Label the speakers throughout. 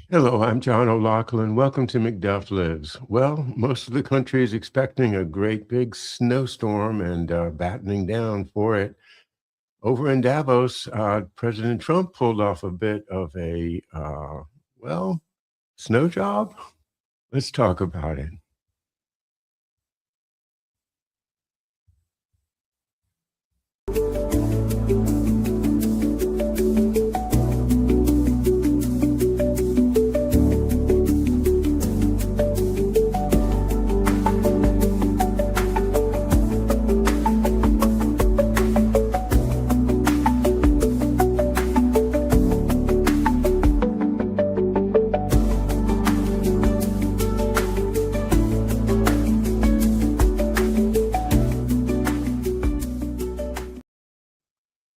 Speaker 1: Hello, I'm John O'Loughlin. Welcome to McDuff Lives. Well, most of the country is expecting a great big snowstorm and battening down for it. Over in Davos, President Trump pulled off a bit of a snow job. Let's talk about it.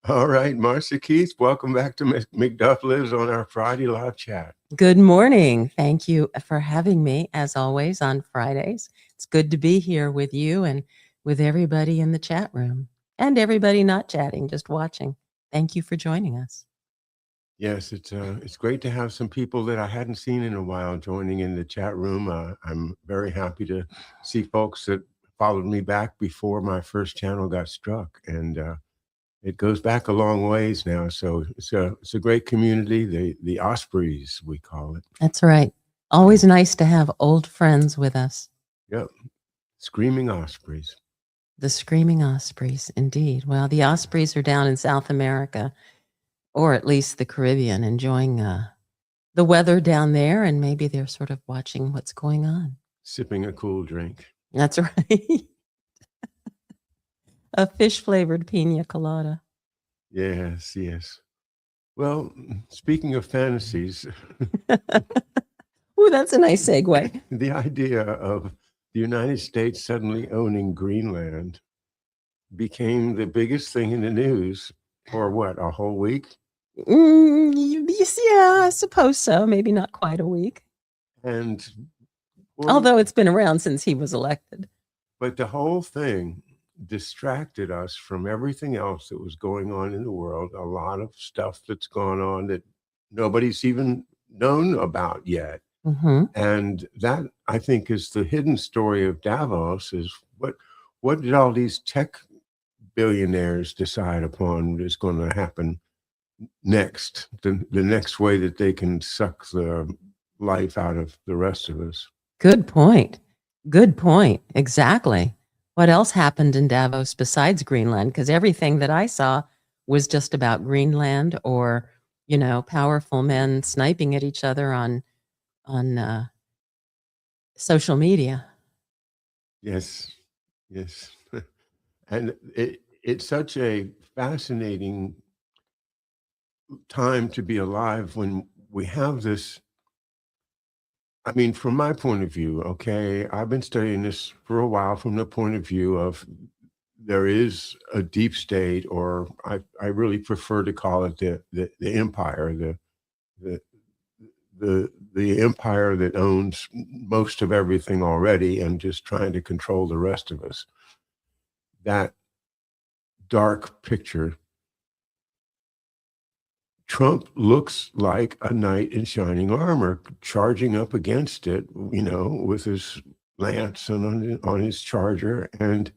Speaker 1: All right, Marcia Keith, welcome back to McDuff Lives on our Friday live chat.
Speaker 2: Good morning. Thank you for having me, as always, on Fridays. It's good to be here with you and with everybody in the chat room and everybody not chatting, just watching. Thank you for joining us.
Speaker 1: Yes, it's great to have some people that I hadn't seen in a while joining in the chat room. I'm very happy to see folks that followed me back before my first channel got struck, and it goes back a long ways now. So it's a great community. The Ospreys, we call it.
Speaker 2: That's right. Always nice to have old friends with us.
Speaker 1: Yep, Screaming Ospreys.
Speaker 2: The Screaming Ospreys, indeed. Well, the Ospreys are down in South America, or at least the Caribbean, enjoying the weather down there, and maybe they're sort of watching what's going on.
Speaker 1: Sipping a cool drink.
Speaker 2: That's right. A fish-flavored pina colada.
Speaker 1: Yes, yes. Well, speaking of fantasies,
Speaker 2: Ooh, that's a nice segue.
Speaker 1: the idea of the United States suddenly owning Greenland became the biggest thing in the news for what, a whole week?
Speaker 2: Yeah, I suppose so. Maybe not quite a week.
Speaker 1: And
Speaker 2: although it's been around since he was elected.
Speaker 1: But the whole thing distracted us from everything else that was going on in the world. A lot of stuff that's gone on that nobody's even known about yet.
Speaker 2: Mm-hmm.
Speaker 1: And that, I think, is the hidden story of Davos, is what did all these tech billionaires decide upon is going to happen next, the next way that they can suck the life out of the rest of us.
Speaker 2: Good point. Good point. Exactly. What else happened in Davos besides Greenland? Because everything that I saw was just about Greenland or, powerful men sniping at each other on social media.
Speaker 1: Yes, yes. And it's such a fascinating time to be alive when we have this. I mean, from my point of view, okay, I've been studying this for a while from the point of view of there is a deep state, or I really prefer to call it the empire, the empire that owns most of everything already and just trying to control the rest of us. That dark picture. Trump looks like a knight in shining armor charging up against it, with his lance and on his charger. And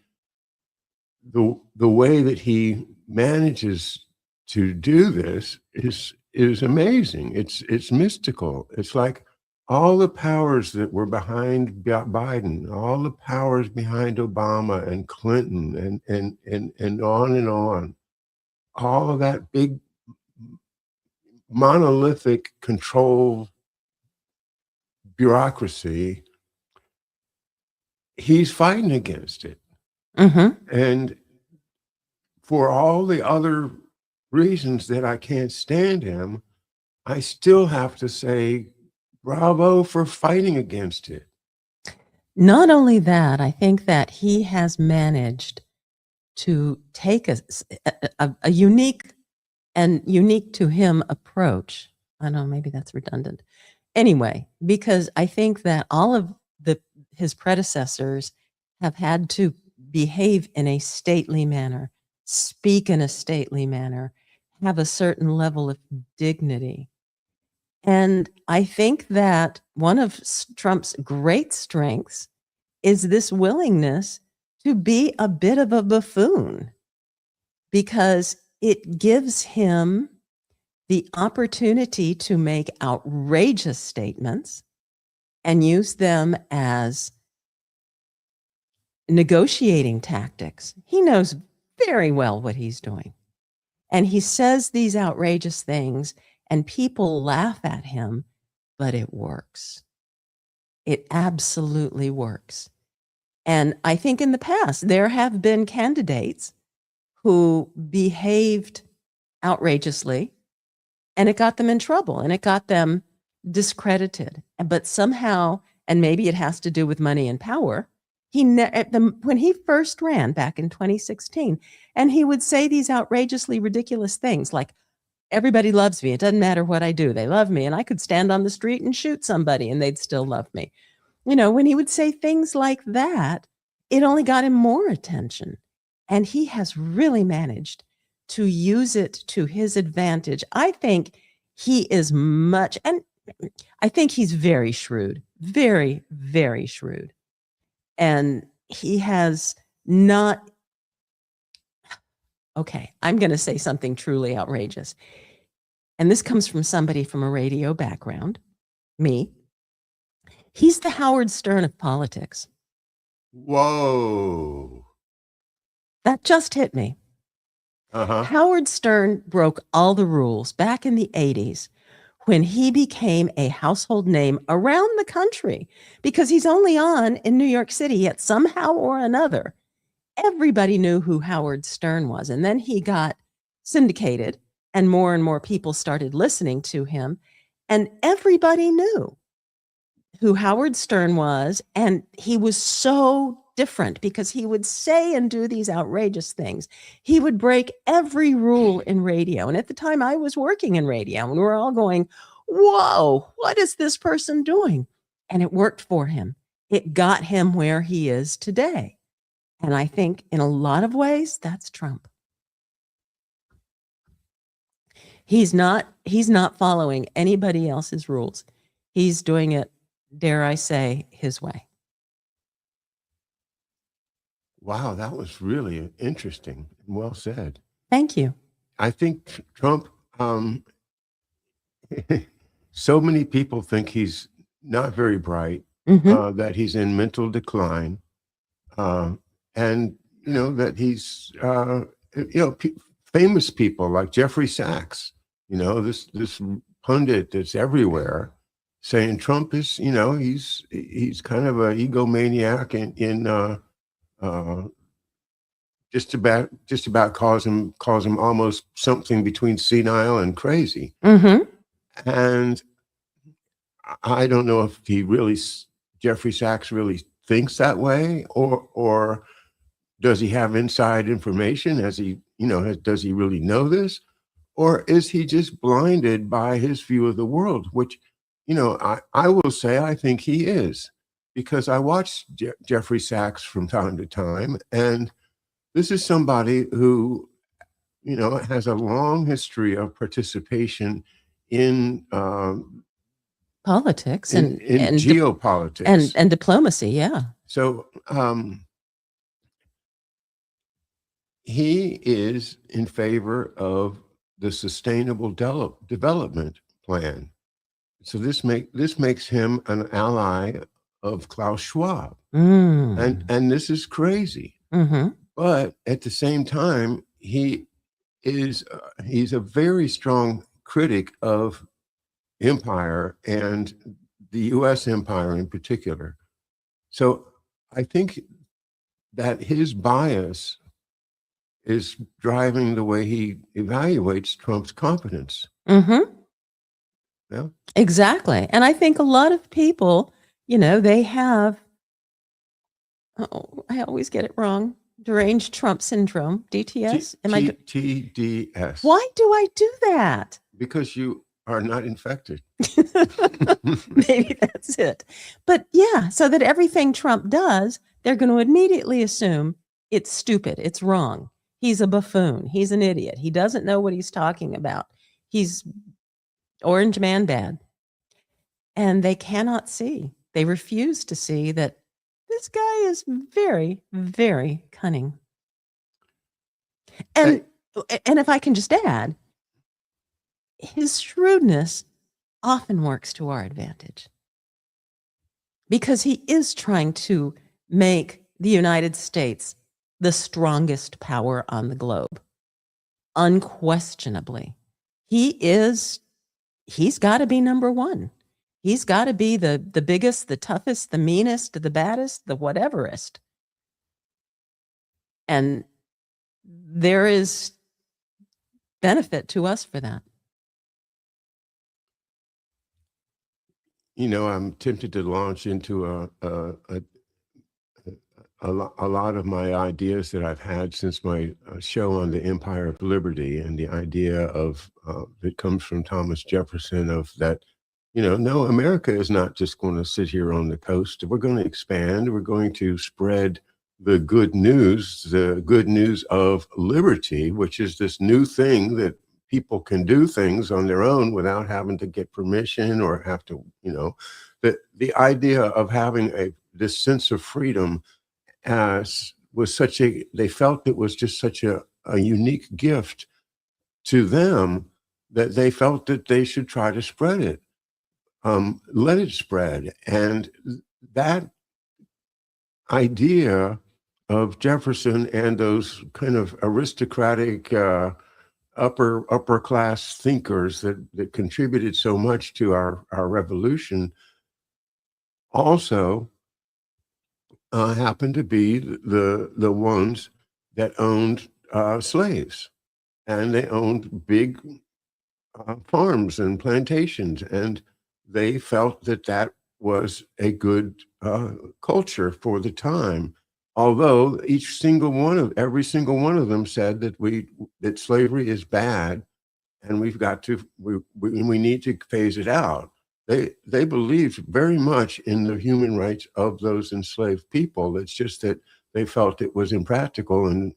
Speaker 1: the way that he manages to do this is amazing. It's mystical. It's like all the powers that were behind Biden, all the powers behind Obama and Clinton and on, all of that big monolithic control bureaucracy, he's fighting against it.
Speaker 2: Mm-hmm.
Speaker 1: And for all the other reasons that I can't stand him, I still have to say bravo for fighting against it.
Speaker 2: Not only that, I think that he has managed to take a unique to him approach. I know maybe that's redundant. Anyway, because I think that all of his predecessors have had to behave in a stately manner, speak in a stately manner, have a certain level of dignity. And I think that one of Trump's great strengths is this willingness to be a bit of a buffoon, because it gives him the opportunity to make outrageous statements and use them as negotiating tactics. He knows very well what he's doing. And he says these outrageous things, and people laugh at him, but it works. It absolutely works. And I think in the past, there have been candidates who behaved outrageously, and it got them in trouble, and it got them discredited. But somehow, and maybe it has to do with money and power, when he first ran back in 2016, and he would say these outrageously ridiculous things like, everybody loves me. It doesn't matter what I do. They love me. And I could stand on the street and shoot somebody and they'd still love me. When he would say things like that, it only got him more attention. And he has really managed to use it to his advantage. I think he is and I think he's very shrewd, very, very shrewd. And he has not, okay, I'm going to say something truly outrageous. And this comes from somebody from a radio background, me. He's the Howard Stern of politics.
Speaker 1: Whoa.
Speaker 2: That just hit me. Howard Stern broke all the rules back in the 80s when he became a household name around the country, because he's only on in New York City, yet somehow or another, everybody knew who Howard Stern was. And then he got syndicated and more people started listening to him, and everybody knew who Howard Stern was. And he was so different because he would say and do these outrageous things. He would break every rule in radio. And at the time I was working in radio, and we were all going, whoa, what is this person doing? And it worked for him. It got him where he is today. And I think in a lot of ways, that's Trump. He's not following anybody else's rules. He's doing it, dare I say, his way.
Speaker 1: Wow, that was really interesting and well said.
Speaker 2: Thank you.
Speaker 1: I think Trump, so many people think he's not very bright, that he's in mental decline, and, that he's, famous people like Jeffrey Sachs, this pundit that's everywhere saying Trump is, he's kind of a egomaniac in just about calls him almost something between senile and crazy. And I don't know if Jeffrey Sachs really thinks that way, or does he have inside information? Does he really know this? Or is he just blinded by his view of the world, which, I will say I think he is, because I watch Jeffrey Sachs from time to time, and this is somebody who, has a long history of participation in
Speaker 2: politics
Speaker 1: in geopolitics
Speaker 2: and diplomacy. Yeah.
Speaker 1: So he is in favor of the Sustainable Development Plan. So this makes him an ally of Klaus Schwab, and this is crazy. But at the same time, he's a very strong critic of empire, and the U.S. empire in particular. So I think that his bias is driving the way he evaluates Trump's competence. Yeah,
Speaker 2: exactly. And I think a lot of people, they have, I always get it wrong, deranged Trump syndrome, DTS.
Speaker 1: TDS.
Speaker 2: Why do I do that?
Speaker 1: Because you are not infected.
Speaker 2: Maybe that's it. But yeah, so that everything Trump does, they're going to immediately assume it's stupid, it's wrong. He's a buffoon. He's an idiot. He doesn't know what he's talking about. He's orange man bad. And they cannot see, they refuse to see that this guy is very, very cunning. And if I can just add, his shrewdness often works to our advantage because he is trying to make the United States the strongest power on the globe. Unquestionably. He's got to be number one. He's got to be the biggest, the toughest, the meanest, the baddest, the whateverest. And there is benefit to us for that.
Speaker 1: You know, I'm tempted to launch into a lot of my ideas that I've had since my show on the Empire of Liberty, and the idea of that comes from Thomas Jefferson, of that, you know, no, America is not just going to sit here on the coast. We're going to expand. We're going to spread the good news of liberty, which is this new thing that people can do things on their own without having to get permission or have to, you know, the idea of having this sense of freedom they felt it was just such a unique gift to them that they felt that they should try to spread it, let it spread. And that idea of Jefferson and those kind of aristocratic upper class thinkers that contributed so much to our revolution also happened to be the ones that owned slaves, and they owned big farms and plantations, and they felt that that was a good culture for the time. Although every single one of them said that slavery is bad, and we need to phase it out. They believed very much in the human rights of those enslaved people. It's just that they felt it was impractical and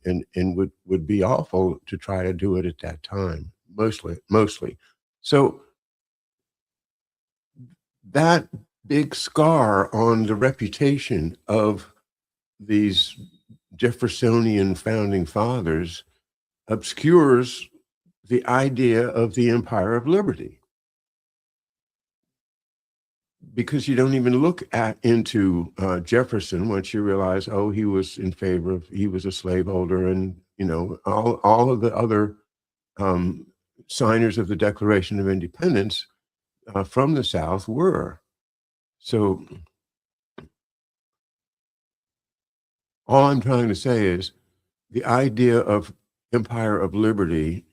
Speaker 1: would be awful to try to do it at that time, mostly. So that big scar on the reputation of these Jeffersonian founding fathers obscures the idea of the Empire of Liberty, because you don't even look into Jefferson once you realize, oh, he was a slaveholder, and you know, all of the other signers of the Declaration of Independence from the South were. So all I'm trying to say is the idea of Empire of Liberty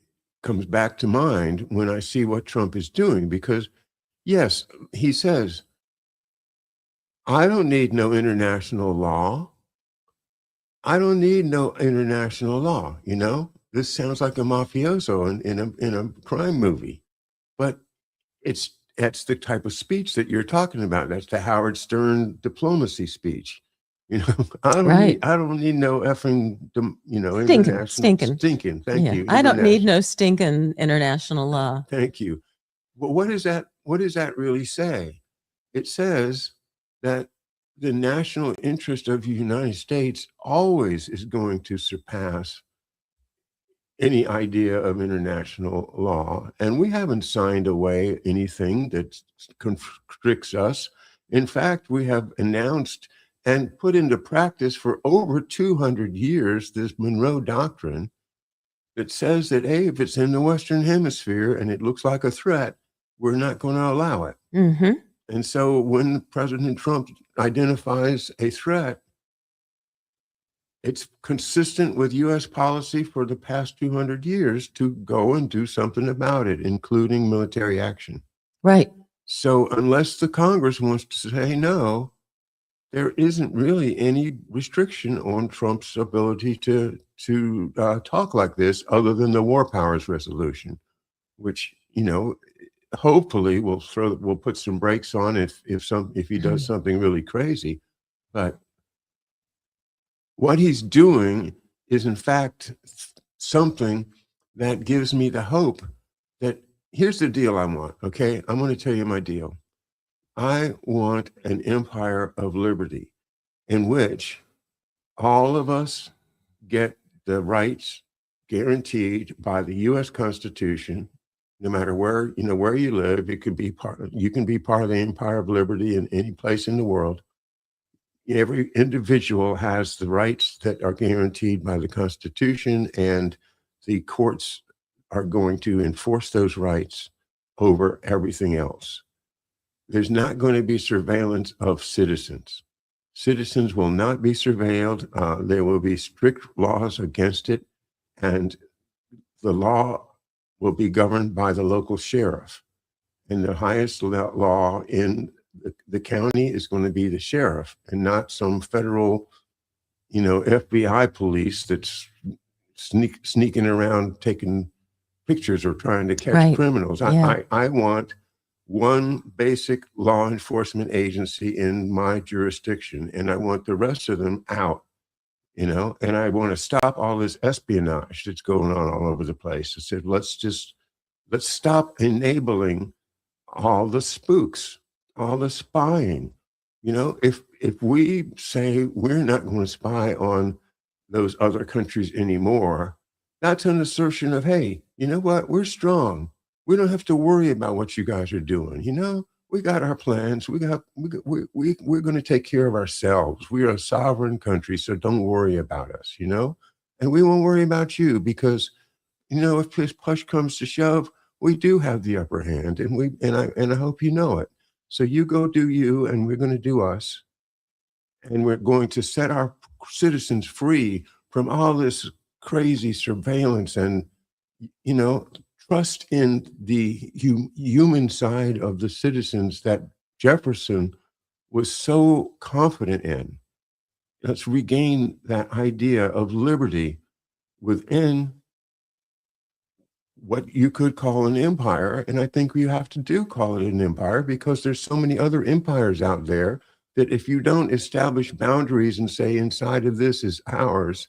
Speaker 1: comes back to mind when I see what Trump is doing, because yes, he says, I don't need no international law. I don't need no international law. You know, this sounds like a mafioso in a crime movie, but that's the type of speech that you're talking about. That's the Howard Stern diplomacy speech. You know, I don't need no effing, you know,
Speaker 2: stinking.
Speaker 1: Thank you.
Speaker 2: I don't need no stinking international law.
Speaker 1: Thank you. Well, what does that really say? It says that the national interest of the United States always is going to surpass any idea of international law. And we haven't signed away anything that constricts us. In fact, we have announced and put into practice for over 200 years this Monroe Doctrine that says that, hey, if it's in the Western Hemisphere and it looks like a threat, we're not going to allow it.
Speaker 2: Mm-hmm.
Speaker 1: And so when President Trump identifies a threat, it's consistent with U.S. policy for the past 200 years to go and do something about it, including military action.
Speaker 2: Right.
Speaker 1: So unless the Congress wants to say no, there isn't really any restriction on Trump's ability to talk like this, other than the War Powers Resolution, which, you know, hopefully we'll put some brakes on if he does something really crazy. But what he's doing is, in fact, something that gives me the hope that here's the deal I want. Okay, I'm going to tell you my deal. I want an empire of liberty in which all of us get the rights guaranteed by the U.S. Constitution, no matter where you live. You can be part of the empire of liberty in any place in the world. Every individual has the rights that are guaranteed by the Constitution, and the courts are going to enforce those rights over everything else. There's not going to be surveillance of citizens. Citizens will not be surveilled. There will be strict laws against it, and the law will be governed by the local sheriff. And the highest law in the county is going to be the sheriff, and not some federal, FBI police that's sneaking around taking pictures or trying to catch
Speaker 2: Right.
Speaker 1: criminals.
Speaker 2: Yeah.
Speaker 1: I want one basic law enforcement agency in my jurisdiction, and I want the rest of them out, and I want to stop all this espionage that's going on all over the place. I said, let's stop enabling all the spooks, all the spying. If we say we're not going to spy on those other countries anymore, that's an assertion of, hey, you know what? We're strong. We don't have to worry about what you guys are doing. We got our plans. We're going to take care of ourselves. We are a sovereign country, so don't worry about us. And we won't worry about you because, if push comes to shove, we do have the upper hand, and I hope you know it. So you go do you, and we're going to do us, and we're going to set our citizens free from all this crazy surveillance, and trust in the human side of the citizens that Jefferson was so confident in. Let's regain that idea of liberty within what you could call an empire. And I think you have to call it an empire, because there's so many other empires out there that if you don't establish boundaries and say inside of this is ours,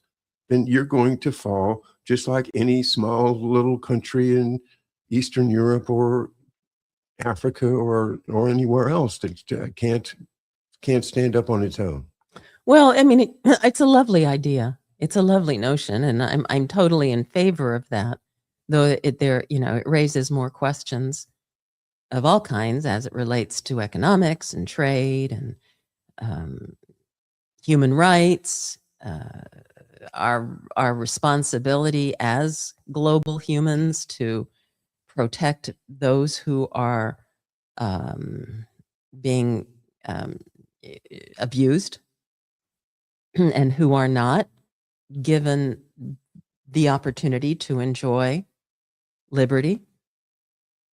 Speaker 1: then you're going to fall just like any small little country in Eastern Europe or Africa or anywhere else that can't stand up on its own.
Speaker 2: Well, I mean, it's a lovely idea. It's a lovely notion, and I'm totally in favor of that. Though it raises more questions of all kinds as it relates to economics and trade and human rights, our responsibility as global humans to protect those who are being abused and who are not given the opportunity to enjoy liberty.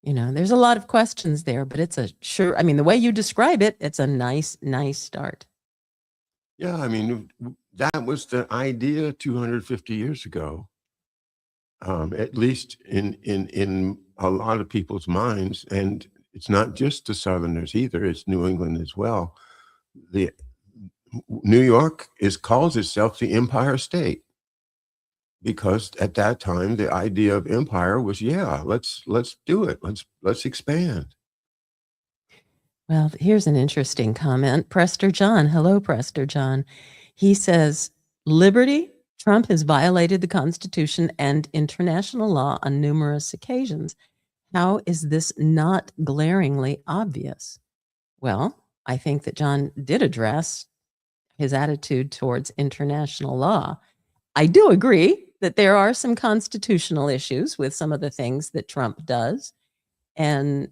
Speaker 2: There's a lot of questions there, but the way you describe it, it's a nice start.
Speaker 1: Yeah, I mean, that was the idea 250 years ago, at least in a lot of people's minds. And it's not just the Southerners either, it's New England as well. New York calls itself the Empire State, because at that time the idea of empire was, let's do it, let's expand.
Speaker 2: Well, here's an interesting comment. Prester John, hello, Prester John. He says, liberty, Trump has violated the Constitution and international law on numerous occasions. How is this not glaringly obvious? Well, I think that John did address his attitude towards international law. I do agree that there are some constitutional issues with some of the things that Trump does. And,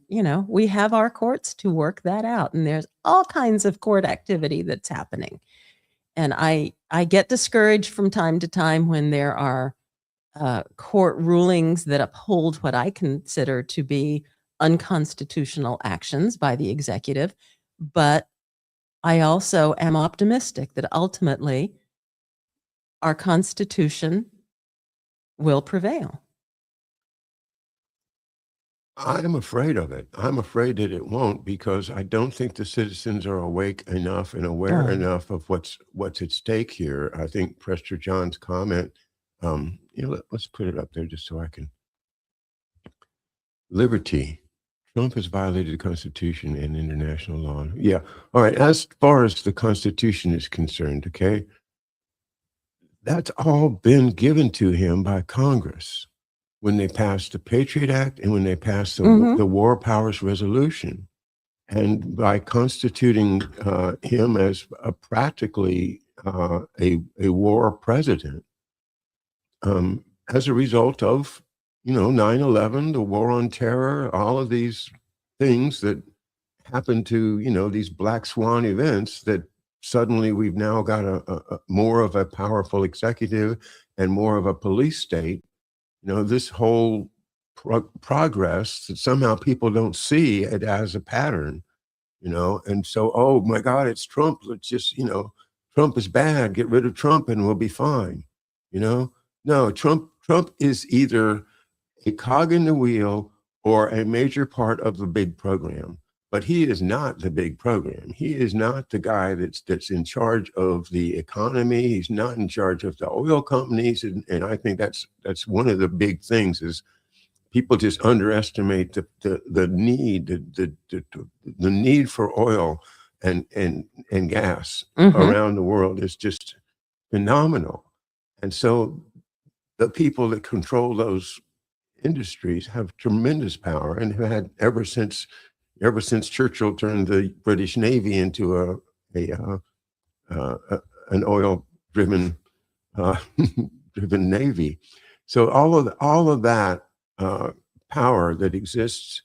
Speaker 2: we have our courts to work that out. And there's all kinds of court activity that's happening. And I get discouraged from time to time when there are court rulings that uphold what I consider to be unconstitutional actions by the executive. But I also am optimistic that ultimately our Constitution will prevail.
Speaker 1: I'm afraid of it. I'm afraid that it won't, because I don't think the citizens are awake enough and aware enough of what's at stake here. I think Prester John's comment, let's put it up there just so I can. Liberty, Trump has violated the Constitution and international law. Yeah. All right. As far as the Constitution is concerned, okay, that's all been given to him by Congress when they passed the Patriot Act and when they passed the War Powers Resolution. And by constituting him as practically a war president, as a result of 9/11, the war on terror, all of these things that happened to these black swan events, that suddenly we've now got a more of a powerful executive and more of a police state. This whole progress that somehow people don't see it as a pattern. And so, oh my God, it's Trump. Let's just, Trump is bad. Get rid of Trump and we'll be fine. No, Trump is either a cog in the wheel or a major part of the big program, but he is not the big program. He is not the guy that's in charge of the economy. He's not in charge of the oil companies. And I think that's one of the big things is people just underestimate the need for oil and gas around the world is just phenomenal. And so the people that control those industries have tremendous power and have had ever since Churchill turned the British Navy into an oil driven navy. So all of that power that exists,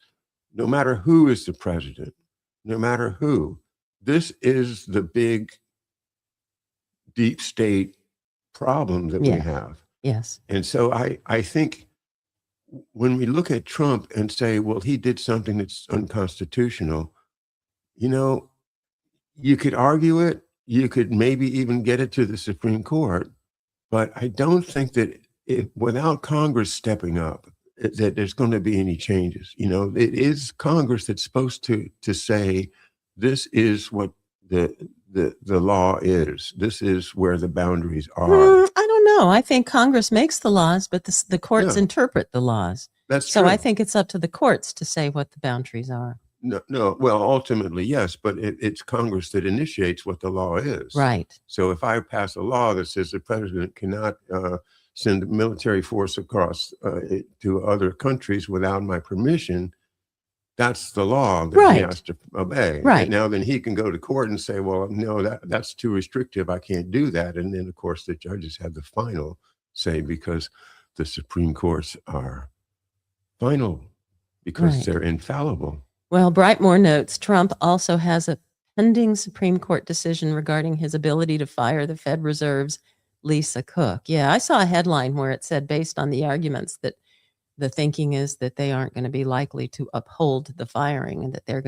Speaker 1: no matter who is the president, no matter who, this is the big deep state problem that we have.
Speaker 2: Yes.
Speaker 1: And so I think when we look at Trump and say, well, he did something that's unconstitutional, you could argue it, you could maybe even get it to the Supreme Court, but I don't think that without Congress stepping up, that there's going to be any changes. It is Congress that's supposed to say, this is what the law is. This is where the boundaries are.
Speaker 2: I don't know. I think Congress makes the laws, but the courts interpret the laws.
Speaker 1: That's
Speaker 2: so
Speaker 1: true.
Speaker 2: I think it's up to the courts to say what the boundaries are.
Speaker 1: No. Well, ultimately, yes, but it's Congress that initiates what the law is.
Speaker 2: Right.
Speaker 1: So if I pass a law that says the president cannot send military force across to other countries without my permission, that's the law that he has to obey.
Speaker 2: Right.
Speaker 1: And now then he can go to court and say, well, no, that's too restrictive. I can't do that. And then, of course, the judges have the final say because the Supreme Courts are final because they're infallible.
Speaker 2: Well, Brightmore notes Trump also has a pending Supreme Court decision regarding his ability to fire the Fed Reserve's Lisa Cook. Yeah, I saw a headline where it said, based on the arguments, that the thinking is that they aren't going to be likely to uphold the firing and that they're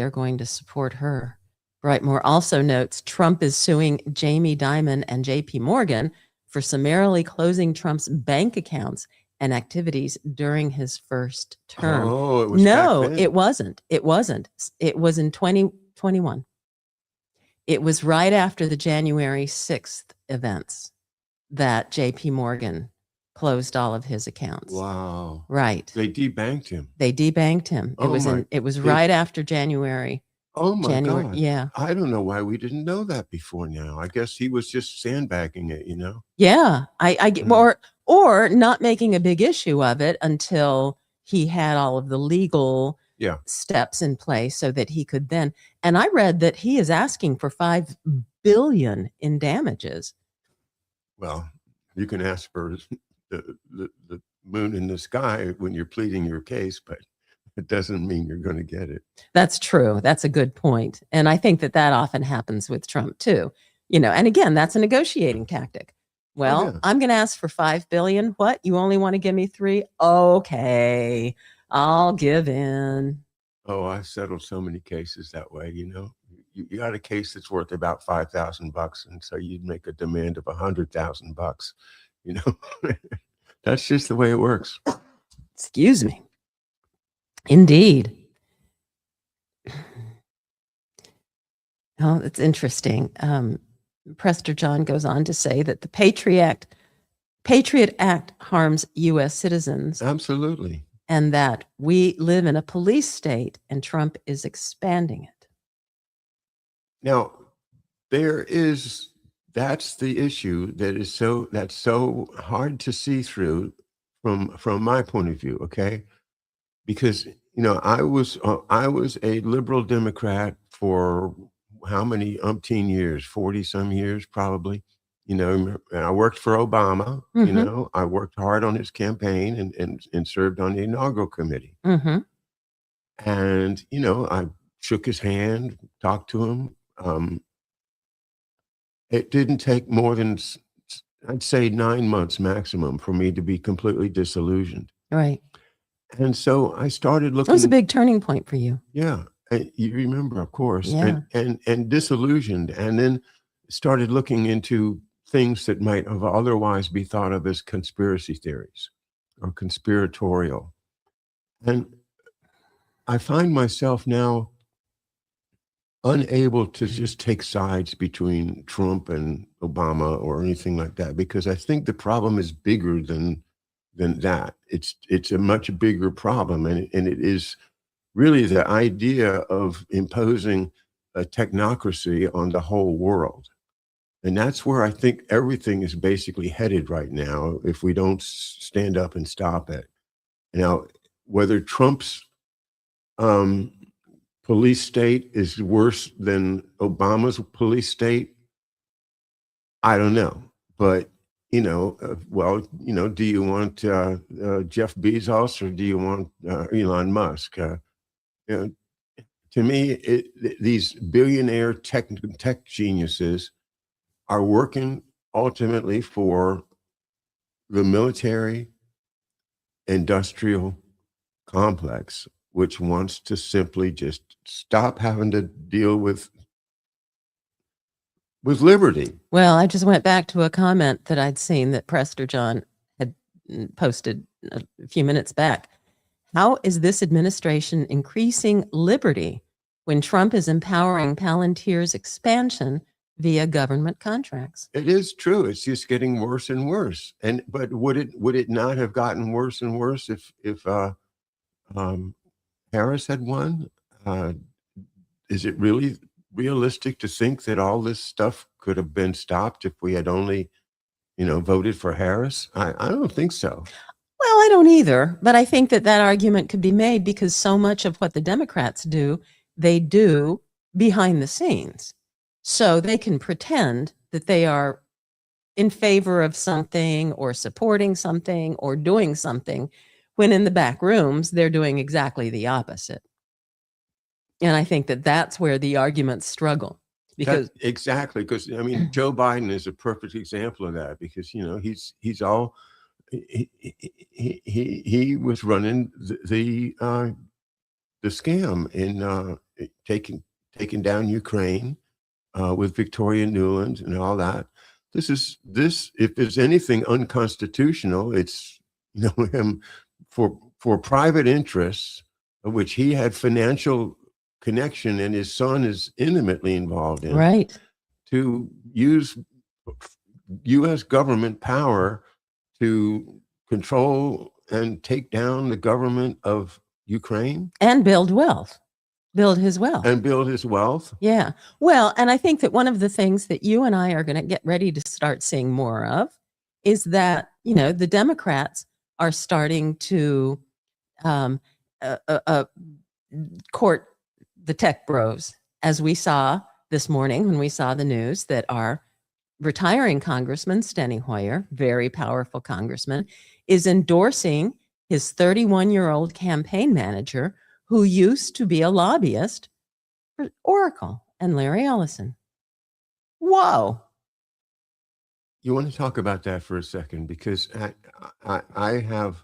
Speaker 2: going to support her. Brightmore also notes Trump is suing Jamie Dimon and JP Morgan for summarily closing Trump's bank accounts and activities during his first term.
Speaker 1: Oh, it was
Speaker 2: no,
Speaker 1: back then.
Speaker 2: it wasn't. It wasn't. It was in 2021. It was right after the January 6th events that JP Morgan closed all of his accounts.
Speaker 1: Wow.
Speaker 2: Right.
Speaker 1: They debanked him.
Speaker 2: It was right after January.
Speaker 1: Oh my God.
Speaker 2: Yeah.
Speaker 1: I don't know why we didn't know that before now. I guess he was just sandbagging it,
Speaker 2: Yeah. Or not making a big issue of it until he had all of the legal steps in place so that he could then. And I read that he is asking for $5 billion in damages.
Speaker 1: Well, you can ask for the moon in the sky when you're pleading your case, but it doesn't mean you're going to get it.
Speaker 2: That's true. That's a good point. And I think that often happens with Trump too. And again, that's a negotiating tactic. Well, I'm going to ask for $5 billion. What? You only want to give me $3 billion? Okay, I'll give in.
Speaker 1: Oh, I've settled so many cases that way. You got a case that's worth about $5,000, and so you'd make a demand of $100,000. That's just the way it works.
Speaker 2: Excuse me. Indeed. Oh, it's interesting. Prester John goes on to say that the Patriot Act harms U.S. citizens.
Speaker 1: Absolutely.
Speaker 2: and that we live in a police state and Trump is expanding it.
Speaker 1: Now, that's the issue that's so hard to see through from my point of view, okay? Because I was a liberal Democrat for how many umpteen years, 40 some years probably. And I worked for Obama.
Speaker 2: Mhm.
Speaker 1: I worked hard on his campaign and served on the inaugural committee.
Speaker 2: Mm-hmm.
Speaker 1: And I shook his hand, talked to him. It didn't take more than I'd say 9 months maximum for me to be completely disillusioned.
Speaker 2: Right.
Speaker 1: And so I started
Speaker 2: It was a
Speaker 1: looking.
Speaker 2: big turning point for you.
Speaker 1: Yeah, you remember, of course,
Speaker 2: Yeah.
Speaker 1: and disillusioned, and then started looking into things that might have otherwise be thought of as conspiracy theories or conspiratorial. And I find myself now unable to just take sides between Trump and Obama or anything like that, because I think the problem is bigger than that. It's a much bigger problem, and it is really the idea of imposing a technocracy on the whole world. And that's where I think everything is basically headed right now if we don't stand up and stop it. Now, whether Trump's police state is worse than Obama's police state, I don't know. But, do you want Jeff Bezos or do you want Elon Musk? To me, these billionaire tech geniuses are working ultimately for the military industrial complex, which wants to simply just stop having to deal with liberty.
Speaker 2: Well, I just went back to a comment that I'd seen that Prester John had posted a few minutes back. How is this administration increasing liberty when Trump is empowering Palantir's expansion via government contracts?
Speaker 1: It is true. It's just getting worse and worse. But would it not have gotten worse and worse if Harris had won? Is it really realistic to think that all this stuff could have been stopped if we had only, voted for Harris? I don't think so.
Speaker 2: Well, I don't either, but I think that argument could be made because so much of what the Democrats do, they do behind the scenes. So they can pretend that they are in favor of something or supporting something or doing something when in the back rooms, they're doing exactly the opposite. And I think that that's where the arguments struggle. Because
Speaker 1: exactly, because Joe Biden is a perfect example of that, because he's all he was running the scam in taking down Ukraine with Victoria Nuland and all that. This if there's anything unconstitutional, it's him for private interests, of which he had financial connection and his son is intimately involved in,
Speaker 2: right,
Speaker 1: to use U.S. government power to control and take down the government of Ukraine
Speaker 2: and build his wealth.
Speaker 1: and build his wealth.
Speaker 2: Yeah. Well, and I think that one of the things that you and I are going to get ready to start seeing more of is that, the Democrats are starting to court the tech bros, as we saw this morning when we saw the news that our retiring Congressman Steny Hoyer, very powerful congressman, is endorsing his 31-year-old campaign manager who used to be a lobbyist for Oracle and Larry Ellison. Whoa.
Speaker 1: You want to talk about that for a second, because I have,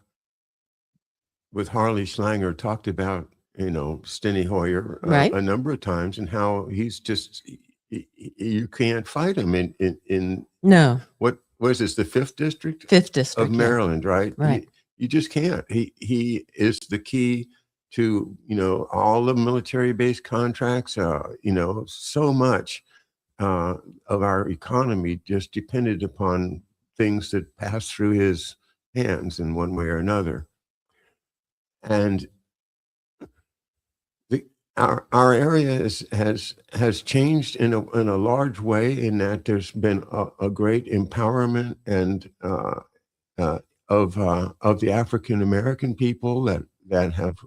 Speaker 1: with Harley Schlanger, talked about Steny Hoyer
Speaker 2: Right.
Speaker 1: a number of times, and how he's just you can't fight him in
Speaker 2: No.
Speaker 1: What was this, the 5th district?
Speaker 2: 5th district
Speaker 1: Of Maryland, right?
Speaker 2: Right.
Speaker 1: You just can't. He is the key to all the military-based contracts. So much of our economy just depended upon things that passed through his hands in one way or another. And our area has changed in a large way, in that there's been a great empowerment and of the African American people that have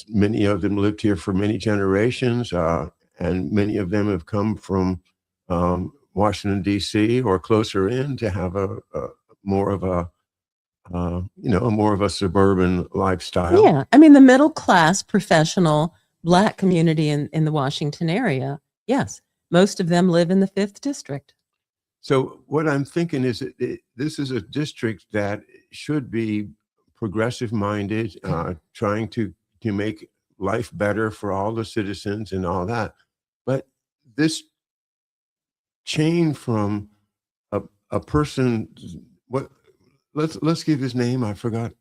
Speaker 1: many of them lived here for many generations, and many of them have come from Washington D.C. or closer in to have a more of a more of a suburban lifestyle.
Speaker 2: Yeah. I mean, the middle class professional Black community in the Washington area, yes, most of them live in the 5th District.
Speaker 1: So what I'm thinking is that this is a district that should be progressive minded, trying to make life better for all the citizens and all that. But this chain from a person, let's give his name. I forgot.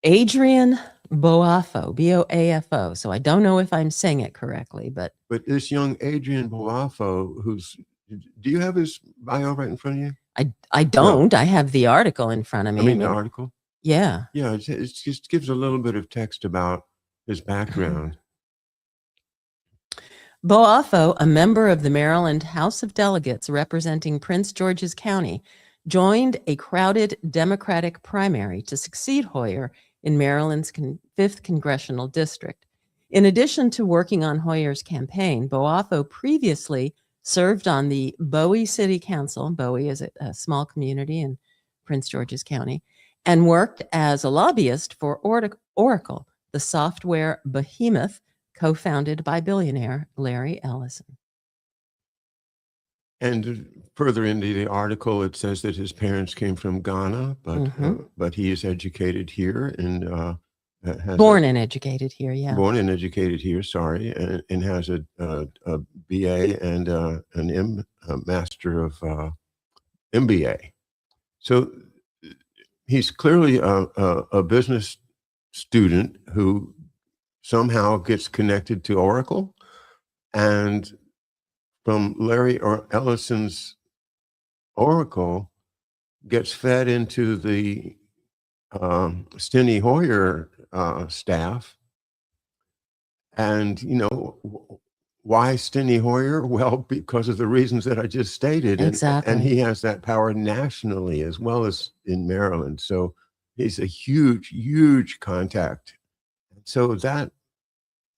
Speaker 2: Adrian Boafo, Boafo. So I don't know if I'm saying it correctly, but
Speaker 1: this young Adrian Boafo, do you have his bio right in front of you?
Speaker 2: I don't. No. I have the article in front of me.
Speaker 1: I mean the article?
Speaker 2: Yeah.
Speaker 1: Yeah, it just gives a little bit of text about his background.
Speaker 2: Boafo, a member of the Maryland House of Delegates representing Prince George's County, joined a crowded Democratic primary to succeed Hoyer in Maryland's 5th Congressional District. In addition to working on Hoyer's campaign, Boafo previously served on the Bowie City Council. Bowie is a small community in Prince George's County, and worked as a lobbyist for Oracle, the software behemoth co-founded by billionaire Larry Ellison.
Speaker 1: And further into the article, it says that his parents came from Ghana, but he is educated here and
Speaker 2: born and educated here. Yeah,
Speaker 1: born and educated here. Sorry, and has a BA and an Master of MBA. So he's clearly a business student who somehow gets connected to Oracle, and from Larry Ellison's Oracle gets fed into the Steny Hoyer staff. And, why Steny Hoyer? Well, because of the reasons that I just stated.
Speaker 2: Exactly.
Speaker 1: And he has that power nationally as well as in Maryland. So he's a huge, huge contact. So that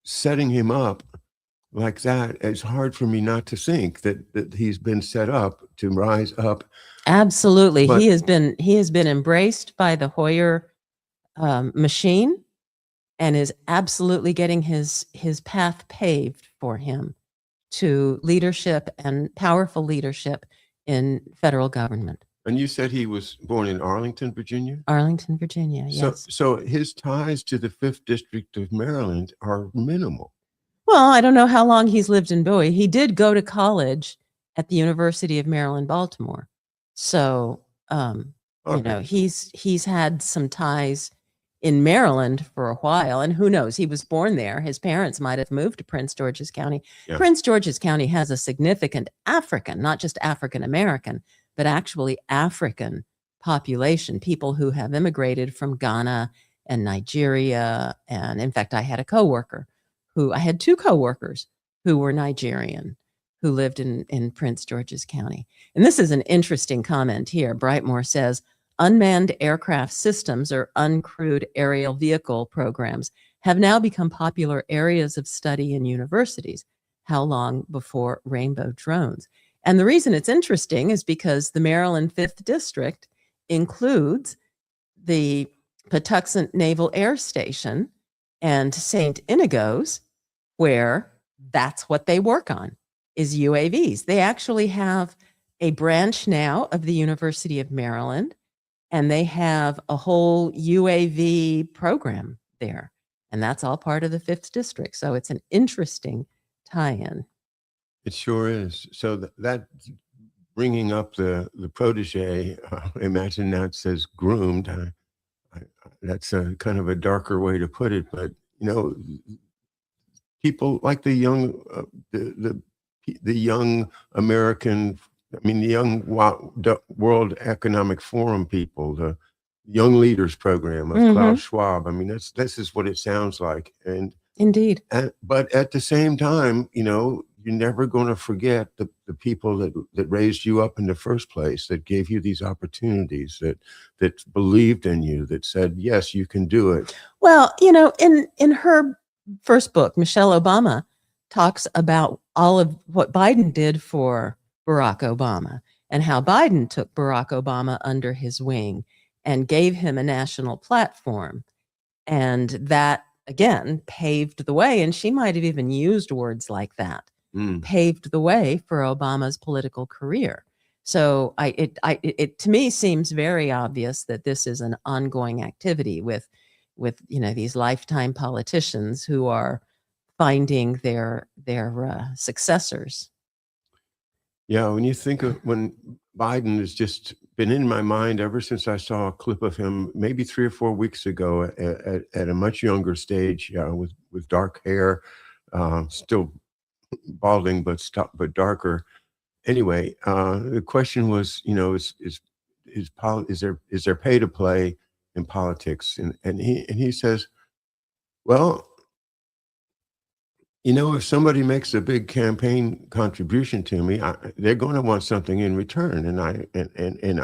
Speaker 1: setting him up like that, it's hard for me not to think that he's been set up to rise up.
Speaker 2: Absolutely. But he has been embraced by the Hoyer machine, and is absolutely getting his path paved for him to leadership and powerful leadership in federal government.
Speaker 1: And you said he was born in Arlington, Virginia?
Speaker 2: Arlington, Virginia, yes.
Speaker 1: So his ties to the 5th District of Maryland are minimal.
Speaker 2: Well, I don't know how long he's lived in Bowie. He did go to college at the University of Maryland, Baltimore. So, he's had some ties in Maryland for a while, and who knows, he was born there. His parents might have moved to Prince George's County. Yeah. Prince George's County has a significant African, not just African American, but actually African population, people who have immigrated from Ghana and Nigeria. And in fact, I had two coworkers who were Nigerian, who lived in Prince George's County. And this is an interesting comment here. Brightmore says, unmanned aircraft systems, or uncrewed aerial vehicle programs, have now become popular areas of study in universities. How long before rainbow drones? And the reason it's interesting is because the Maryland 5th District includes the Patuxent Naval Air Station and St. Inigo's, where that's what they work on, is UAVs. They actually have a branch now of the University of Maryland, and they have a whole UAV program there. And that's all part of the 5th District. So it's an interesting tie-in.
Speaker 1: It sure is. So that bringing up the protege, imagine that says groomed. That's a kind of a darker way to put it, but people like the young, the young American, the young World Economic Forum people, the Young Leaders Program of
Speaker 2: Mm-hmm.
Speaker 1: Klaus Schwab. I mean, this is what it sounds like.
Speaker 2: Indeed.
Speaker 1: But at the same time, you know, you're never going to forget the people that raised you up in the first place, that gave you these opportunities, that believed in you, that said, yes, you can do it.
Speaker 2: Well, you know, in her first book, Michelle Obama talks about all of what Biden did for Barack Obama and how Biden took Barack Obama under his wing and gave him a national platform. And that, again, paved the way. And she might have even used words like that, paved the way for Obama's political career. So it to me seems very obvious that this is an ongoing activity with you know, these lifetime politicians who are finding their successors.
Speaker 1: Yeah, when you think of when Biden has just been in my mind ever since I saw a clip of him maybe 3 or 4 weeks ago at a much younger stage, with dark hair, still balding but darker. Anyway, the question was, you know, is there pay to play in politics? And he says, well, you know, if somebody makes a big campaign contribution to me, they're going to want something in return, and I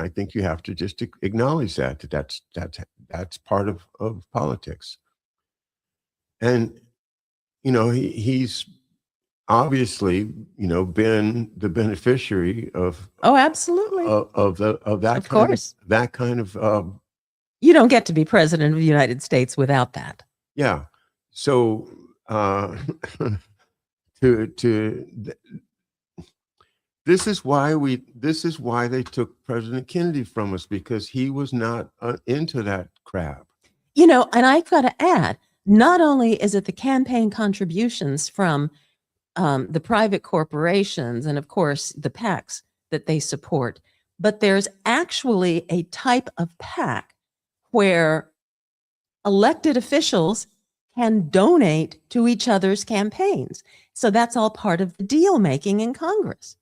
Speaker 1: think you have to just acknowledge that's part of politics. And you know, he's obviously, you know, been the beneficiary of
Speaker 2: Absolutely,
Speaker 1: of that
Speaker 2: of course.
Speaker 1: That kind of
Speaker 2: you don't get to be president of the United States without that.
Speaker 1: Yeah. So this is why they took President Kennedy from us, because he was not into that crap.
Speaker 2: You know, and I've got to add, not only is it the campaign contributions from the private corporations and, of course, the PACs that they support, but there's actually a type of PAC where elected officials can donate to each other's campaigns. So that's all part of the deal making in Congress.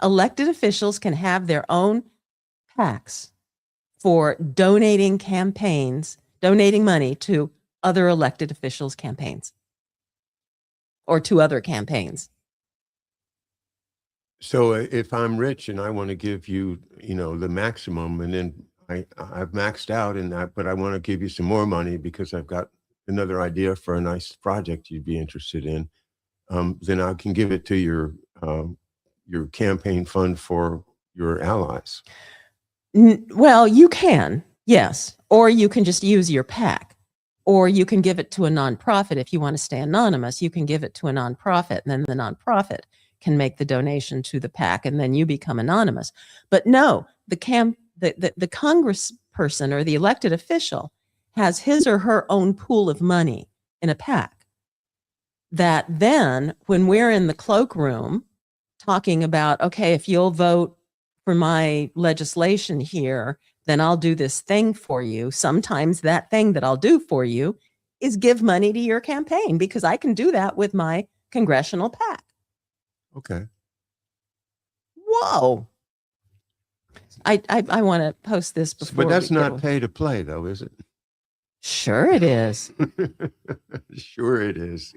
Speaker 2: Elected officials can have their own PACs for donating money to other elected officials' campaigns or to other campaigns.
Speaker 1: So if I'm rich and I want to give you, you know, the maximum, and then I've maxed out, but I want to give you some more money because I've got another idea for a nice project you'd be interested in, then I can give it to your campaign fund for your allies.
Speaker 2: Well, you can, yes, or you can just use your PAC, or you can give it to a nonprofit. If you want to stay anonymous, you can give it to a nonprofit, and then the nonprofit can make the donation to the PAC, and then you become anonymous. But no, the congressperson or the elected official has his or her own pool of money in a PAC that then, when we're in the cloakroom talking about, okay, if you'll vote for my legislation here, then I'll do this thing for you. Sometimes that thing that I'll do for you is give money to your campaign, because I can do that with my congressional PAC.
Speaker 1: Okay.
Speaker 2: Whoa. I want to post this before.
Speaker 1: But that's not pay to play, though, is it?
Speaker 2: Sure it is.
Speaker 1: Sure it is.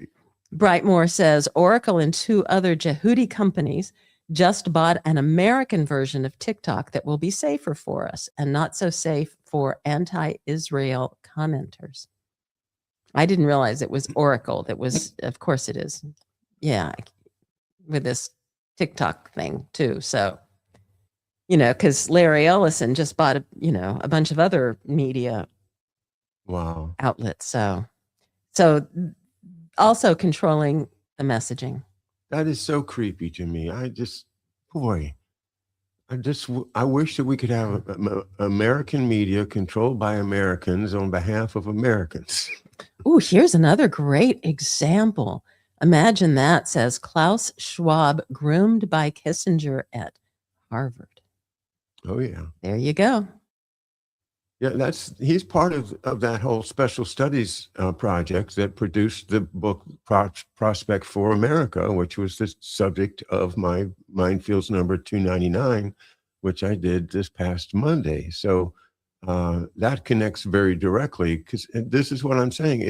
Speaker 2: Brightmore says Oracle and 2 other Yehudi companies just bought an American version of TikTok that will be safer for us and not so safe for anti-Israel commenters. I didn't realize it was Oracle. That was, of course it is. Yeah, with this TikTok thing too. So, you know, because Larry Ellison just bought a bunch of other media outlets. So also controlling the messaging.
Speaker 1: That is so creepy to me. I wish that we could have American media controlled by Americans on behalf of Americans.
Speaker 2: Ooh, here's another great example. Imagine that, says Klaus Schwab, groomed by Kissinger at Harvard.
Speaker 1: Oh, yeah.
Speaker 2: There you go.
Speaker 1: Yeah, he's part of that whole special studies project that produced the book Prospect for America, which was the subject of my Minefields number 299, which I did this past Monday. So that connects very directly, because this is what I'm saying.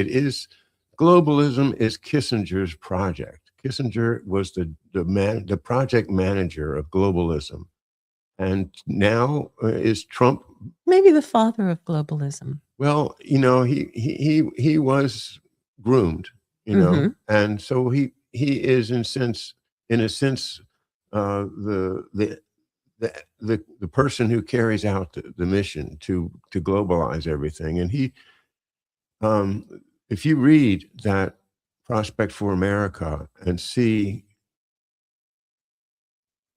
Speaker 1: Globalism is Kissinger's project. Kissinger was the project manager of globalism. And now is Trump.
Speaker 2: Maybe the father of globalism.
Speaker 1: Well, he was groomed, and so he is in a sense the person who carries out the mission to globalize everything. And if you read that Prospect for America and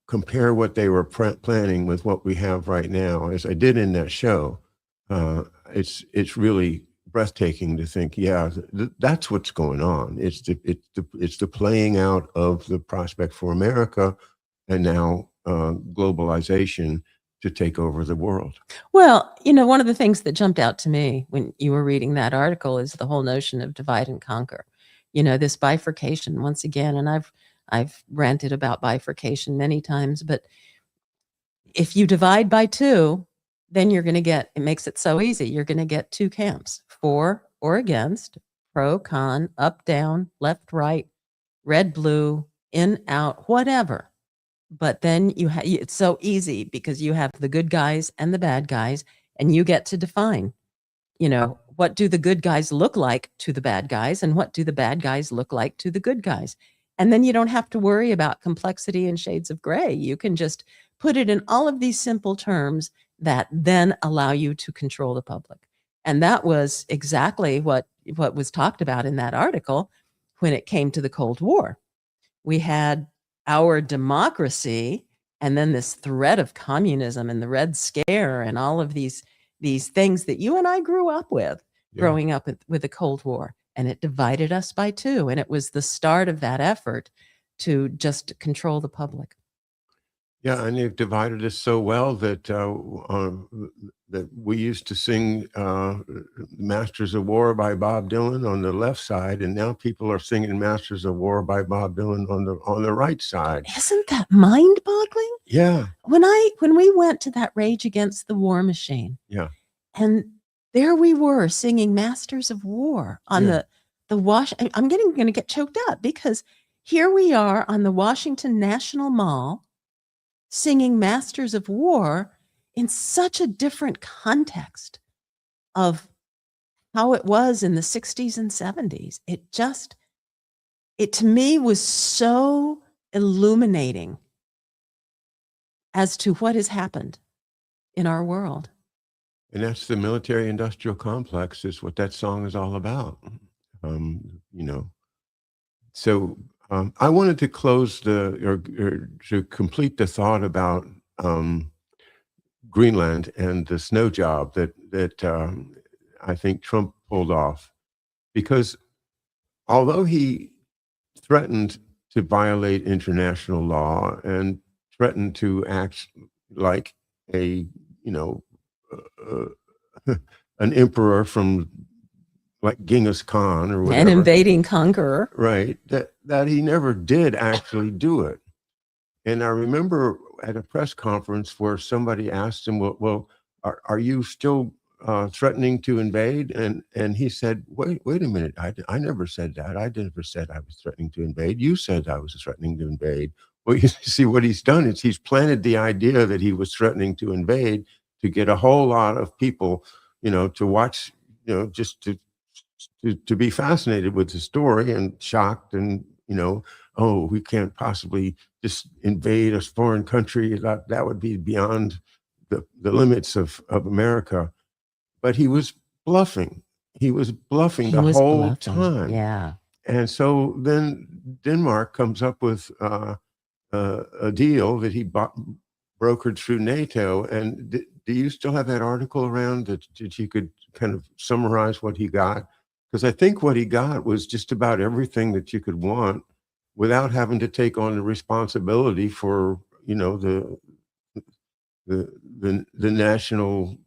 Speaker 1: compare what they were planning with what we have right now, as I did in that show, it's really breathtaking to think, that's what's going on. It's the playing out of the Prospect for America, and now globalization to take over the world.
Speaker 2: Well, one of the things that jumped out to me when you were reading that article is the whole notion of divide and conquer. This bifurcation once again, and I've ranted about bifurcation many times, but if you divide by two, then you're going to get, it makes it so easy. You're going to get two camps, for or against, pro, con, up, down, left, right, red, blue, in, out, whatever. But then it's so easy because you have the good guys and the bad guys, and you get to define, what do the good guys look like to the bad guys, and what do the bad guys look like to the good guys? And then you don't have to worry about complexity and shades of gray. You can just put it in all of these simple terms that then allow you to control the public. And that was exactly what was talked about in that article when it came to the Cold War. We had our democracy, and then this threat of communism and the Red Scare and all of these things that you and I grew up with, growing up with the Cold War. And it divided us by two. And it was the start of that effort to just control the public.
Speaker 1: Yeah, and they've divided us so well that that we used to sing Masters of War by Bob Dylan on the left side, and now people are singing Masters of War by Bob Dylan on the right side.
Speaker 2: Isn't that mind-boggling?
Speaker 1: Yeah.
Speaker 2: When we went to that Rage Against the War machine, and there we were singing Masters of War on the I'm going to get choked up, because here we are on the Washington National Mall singing Masters of War in such a different context of how it was in the 60s and 70s. It to me was so illuminating as to what has happened in our world.
Speaker 1: And that's the military industrial complex, is what that song is all about. So I wanted to close or to complete the thought about Greenland and the snow job that I think Trump pulled off, because although he threatened to violate international law and threatened to act like an emperor from like Genghis Khan or whatever,
Speaker 2: an invading conqueror,
Speaker 1: right? That he never did actually do it. And I remember at a press conference where somebody asked him, "Well, are you still threatening to invade?" And he said, "Wait a minute! I never said that. I never said I was threatening to invade. You said I was threatening to invade." Well, you see, what he's done is he's planted the idea that he was threatening to invade to get a whole lot of people, to watch, just to be fascinated with the story and shocked, and oh, we can't possibly just invade a foreign country. That would be beyond the limits of America. But he was bluffing. He was bluffing the whole time.
Speaker 2: Yeah.
Speaker 1: And so then Denmark comes up with a deal that he brokered through NATO. And do you still have that article around that you could kind of summarize what he got? Because I think what he got was just about everything that you could want without having to take on the responsibility for, the national,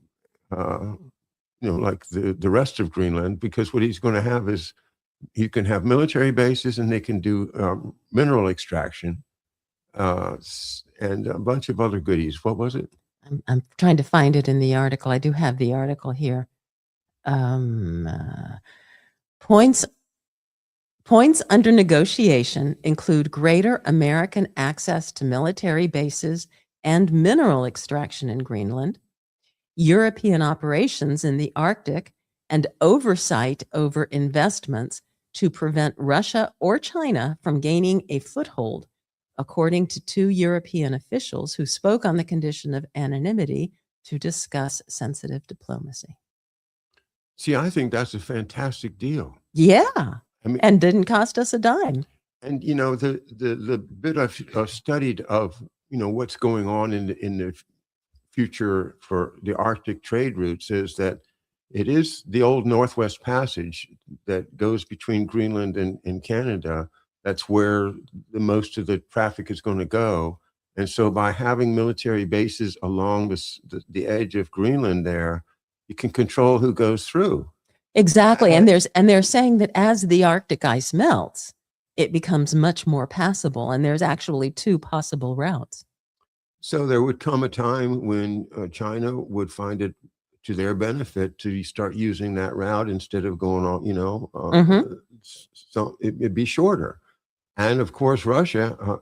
Speaker 1: like the rest of Greenland. Because what he's going to have is, you can have military bases, and they can do mineral extraction. and a bunch of other goodies. What was it?
Speaker 2: I'm trying to find it in the article. I do have the article here. Um, uh, points Points under negotiation include greater American access to military bases and mineral extraction in Greenland, European operations in the Arctic, and oversight over investments to prevent Russia or China from gaining a foothold, according to two European officials who spoke on the condition of anonymity to discuss sensitive diplomacy.
Speaker 1: See, I think that's a fantastic deal.
Speaker 2: Yeah,
Speaker 1: I mean,
Speaker 2: and didn't cost us a dime.
Speaker 1: and the bit I've studied of what's going on in the future for the Arctic trade routes is that it is the old Northwest Passage that goes between Greenland and Canada. That's where most of the traffic is going to go. And so by having military bases along the edge of Greenland there, you can control who goes through.
Speaker 2: Exactly. And they're saying that as the Arctic ice melts, it becomes much more passable. And there's actually two possible routes.
Speaker 1: So there would come a time when China would find it to their benefit to start using that route instead of going on, so it'd be shorter. And of course, Russia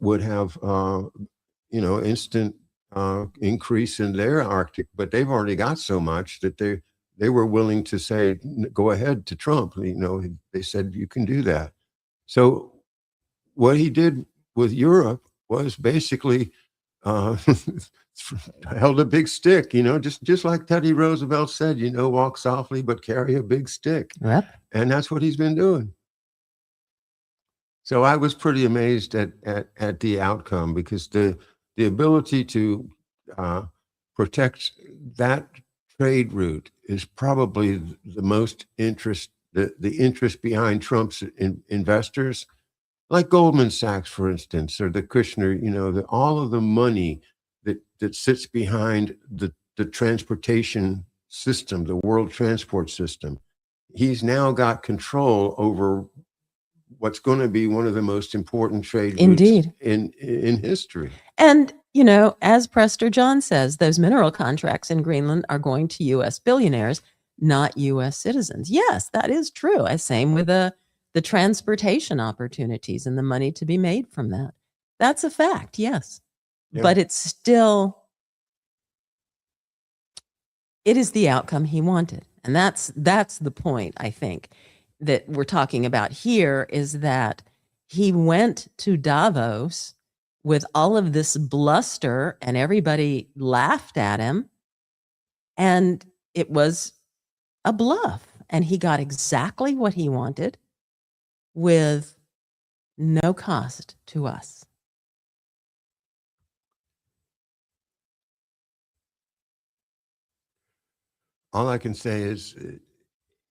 Speaker 1: would have, instant increase in their Arctic, but they've already got so much that they were willing to say, go ahead to Trump. They said, you can do that. So what he did with Europe was basically held a big stick, just like Teddy Roosevelt said, walk softly, but carry a big stick.
Speaker 2: Yep.
Speaker 1: And that's what he's been doing. So I was pretty amazed at the outcome, because the ability to protect that trade route is probably the most interest, the interest behind Trump's investors, like Goldman Sachs, for instance, or the Kushner, all of the money that sits behind the transportation system, the world transport system. He's now got control over what's going to be one of the most important trade routes in history.
Speaker 2: And, as Prester John says, those mineral contracts in Greenland are going to U.S. billionaires, not U.S. citizens. Yes, that is true. Same with the transportation opportunities and the money to be made from that. That's a fact, yes. Yeah. But it is the outcome he wanted. And that's the point, I think, that we're talking about here, is that he went to Davos with all of this bluster and everybody laughed at him, and it was a bluff, and he got exactly what he wanted with no cost to us.
Speaker 1: All I can say is,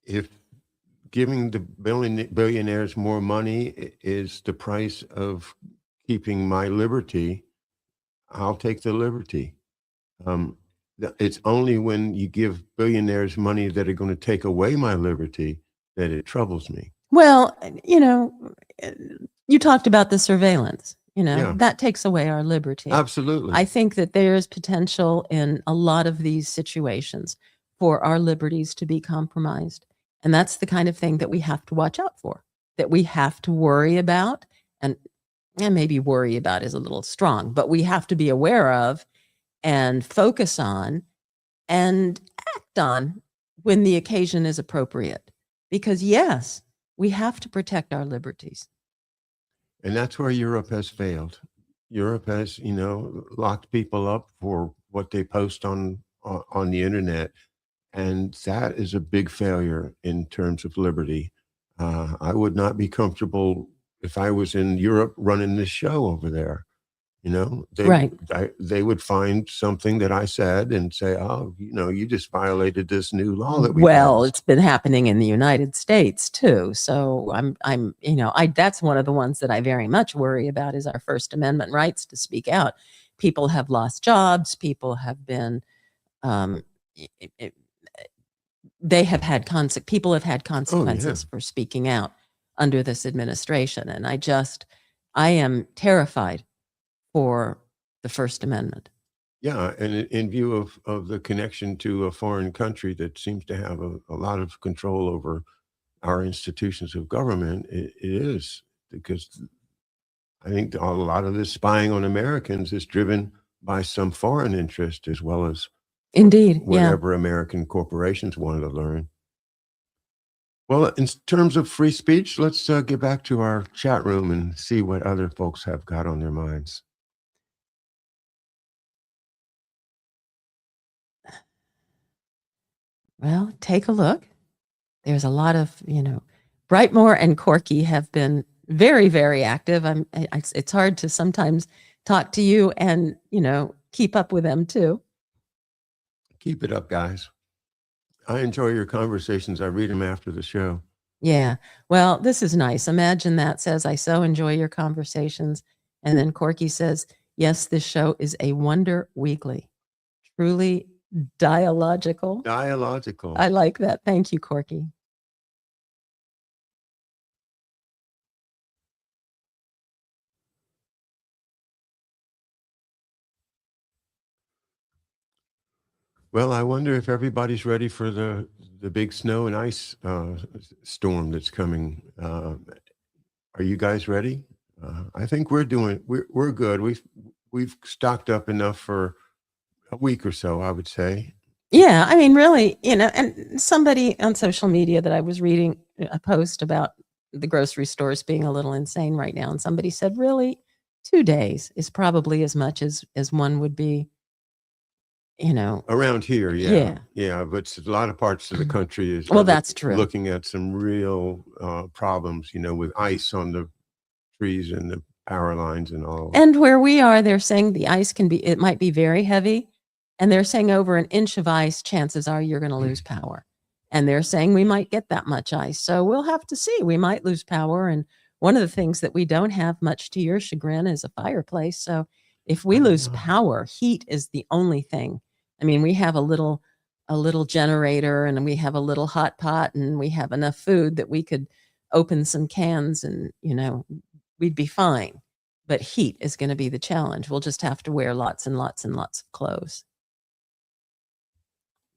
Speaker 1: if giving the billionaires more money is the price of keeping my liberty, I'll take the liberty. It's only when you give billionaires money that are going to take away my liberty that it troubles me.
Speaker 2: Well, you talked about the surveillance, that takes away our liberty.
Speaker 1: Absolutely.
Speaker 2: I think that there's potential in a lot of these situations for our liberties to be compromised. And that's the kind of thing that we have to watch out for, that we have to worry about, and maybe worry about is a little strong, but we have to be aware of and focus on and act on when the occasion is appropriate. Because yes, we have to protect our liberties.
Speaker 1: And that's where Europe has failed. Europe has, locked people up for what they post on the internet. And that is a big failure in terms of liberty. I would not be comfortable if I was in Europe running this show over there. They would find something that I said and say, oh, you just violated this new law that we passed.
Speaker 2: It's been happening in the United States too. So that's one of the ones that I very much worry about, is our First Amendment rights to speak out. People have lost jobs. People have been, people have had consequences for speaking out under this administration. And I am terrified for the First Amendment.
Speaker 1: Yeah, and in view of the connection to a foreign country that seems to have a lot of control over our institutions of government, it is because I think a lot of this spying on Americans is driven by some foreign interest as well as
Speaker 2: Indeed, yeah.
Speaker 1: whatever American corporations wanted to learn. Well, in terms of free speech, let's get back to our chat room and see what other folks have got on their minds.
Speaker 2: Well, take a look. There's a lot of, Brightmore and Corky have been very, very active. It's hard to sometimes talk to you and, keep up with them too.
Speaker 1: Keep it up, guys. I enjoy your conversations. I read them after the show.
Speaker 2: Yeah. Well, this is nice. Imagine that says, I so enjoy your conversations. And then Corky says, yes, this show is a wonder weekly. Truly dialogical.
Speaker 1: Dialogical.
Speaker 2: I like that. Thank you, Corky.
Speaker 1: Well, I wonder if everybody's ready for the big snow and ice storm that's coming. Are you guys ready? I think we're good. We've stocked up enough for a week or so, I would say.
Speaker 2: Yeah, I mean, really, and somebody on social media that I was reading a post about the grocery stores being a little insane right now, and somebody said, really, 2 days is probably as much as one would be,
Speaker 1: around here.
Speaker 2: Yeah.
Speaker 1: Yeah, but a lot of parts of the country is
Speaker 2: Well, that's true.
Speaker 1: looking at some real problems, with ice on the trees and the power lines and all.
Speaker 2: And where we are, they're saying the ice it might be very heavy. And they're saying over an inch of ice, chances are you're going to lose power. And they're saying we might get that much ice. So we'll have to see. We might lose power. And one of the things that we don't have, much to your chagrin, is a fireplace. So if we lose power, heat is the only thing. I mean, we have a little generator, and we have a little hot pot, and we have enough food that we could open some cans and, we'd be fine. But heat is going to be the challenge. We'll just have to wear lots and lots and lots of clothes.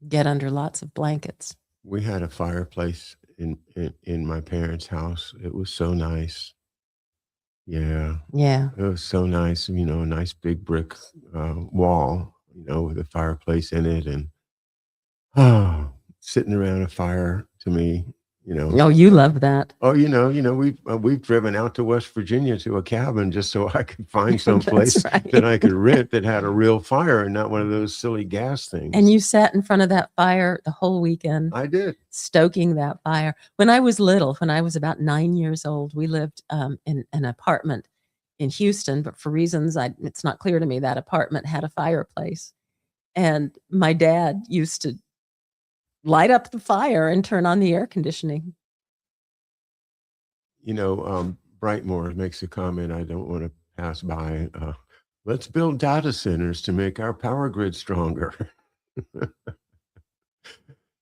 Speaker 2: Get under lots of blankets.
Speaker 1: We had a fireplace in my parents' house. It was so nice. Yeah.
Speaker 2: Yeah.
Speaker 1: It was so nice. A nice big brick wall, with a fireplace in it, and sitting around a fire to me,
Speaker 2: Oh, you love that.
Speaker 1: Oh, we've driven out to West Virginia to a cabin just so I could find some place
Speaker 2: right.
Speaker 1: that I could rent that had a real fire and not one of those silly gas things.
Speaker 2: And you sat in front of that fire the whole weekend.
Speaker 1: I did.
Speaker 2: Stoking that fire. When I was little, when I was about 9 years old, we lived in an apartment in Houston, but for reasons it's not clear to me, that apartment had a fireplace. And my dad used to light up the fire and turn on the air conditioning.
Speaker 1: Brightmore makes a comment I don't want to pass by. Let's build data centers to make our power grid stronger.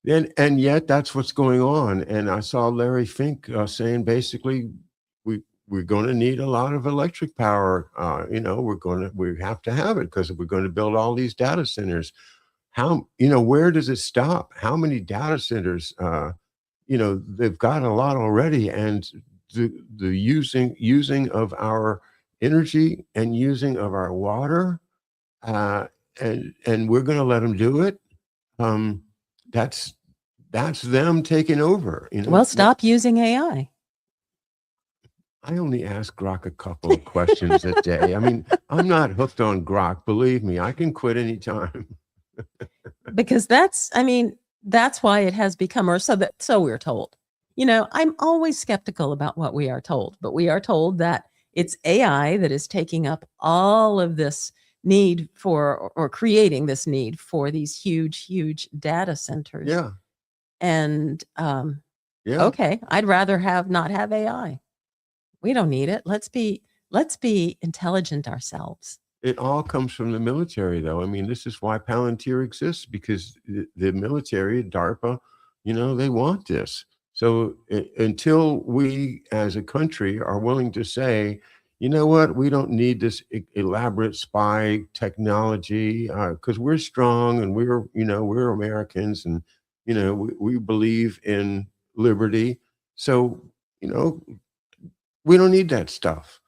Speaker 1: And yet that's what's going on. And I saw Larry Fink saying basically we're going to need a lot of electric power. We have to have it because we're going to build all these data centers. Where does it stop? How many data centers? They've got a lot already, and the using of our energy and using of our water, and we're going to let them do it. That's them taking over.
Speaker 2: Well, stop using AI.
Speaker 1: I only ask Grok a couple of questions a day. I mean, I'm not hooked on Grok. Believe me, I can quit anytime.
Speaker 2: Because that's why it has become, or so we're told. I'm always skeptical about what we are told, but we are told that it's AI that is taking up all of this need for, or creating this need for, these huge, huge data centers.
Speaker 1: Yeah.
Speaker 2: And okay, I'd rather not have AI. We don't need it. Let's be intelligent ourselves.
Speaker 1: It all comes from the military, though. I mean, this is why Palantir exists, because the military, DARPA, they want this. So until we as a country are willing to say, you know what? We don't need this elaborate spy technology because we're strong and we're Americans and, we believe in liberty. So, you know, we don't need that stuff.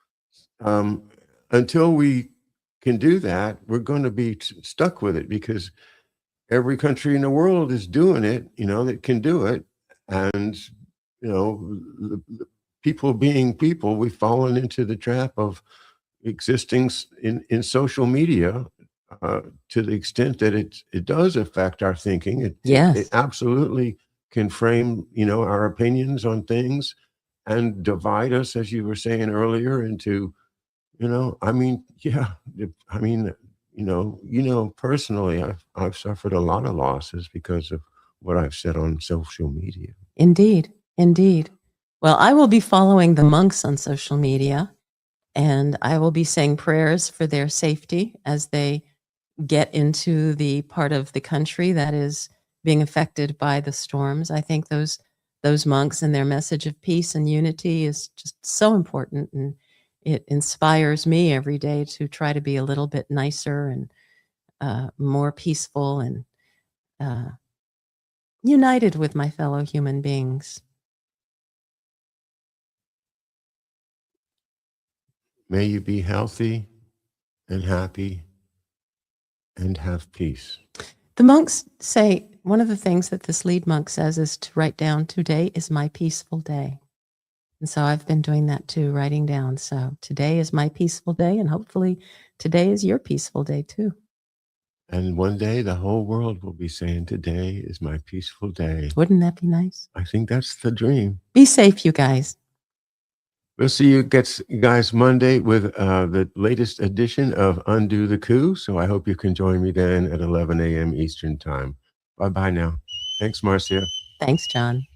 Speaker 1: Um, until we can do that, we're going to be stuck with it because every country in the world is doing it, that can do it. And, the people being people, we've fallen into the trap of existing in social media to the extent that it does affect our thinking. It
Speaker 2: Yes.
Speaker 1: absolutely can frame, our opinions on things and divide us, as you were saying earlier, into, yeah, I mean, personally, I've suffered a lot of losses because of what I've said on social media.
Speaker 2: Indeed. Indeed. Well, I will be following the monks on social media, and I will be saying prayers for their safety as they get into the part of the country that is being affected by the storms. I think those monks and their message of peace and unity is just so important, and it inspires me every day to try to be a little bit nicer and more peaceful and uh, united with my fellow human beings.
Speaker 1: May you be healthy and happy and have peace.
Speaker 2: The monks say one of the things that this lead monk says is to write down, "Today is my peaceful day." And so I've been doing that too, writing down. So today is my peaceful day, and hopefully today is your peaceful day too.
Speaker 1: And one day the whole world will be saying, today is my peaceful day.
Speaker 2: Wouldn't that be nice?
Speaker 1: I think that's the dream.
Speaker 2: Be safe, you guys.
Speaker 1: We'll see you guys Monday with the latest edition of Undo the Coup. So I hope you can join me then at 11 a.m. Eastern Time. Bye-bye now. Thanks, Marcia.
Speaker 2: Thanks, John.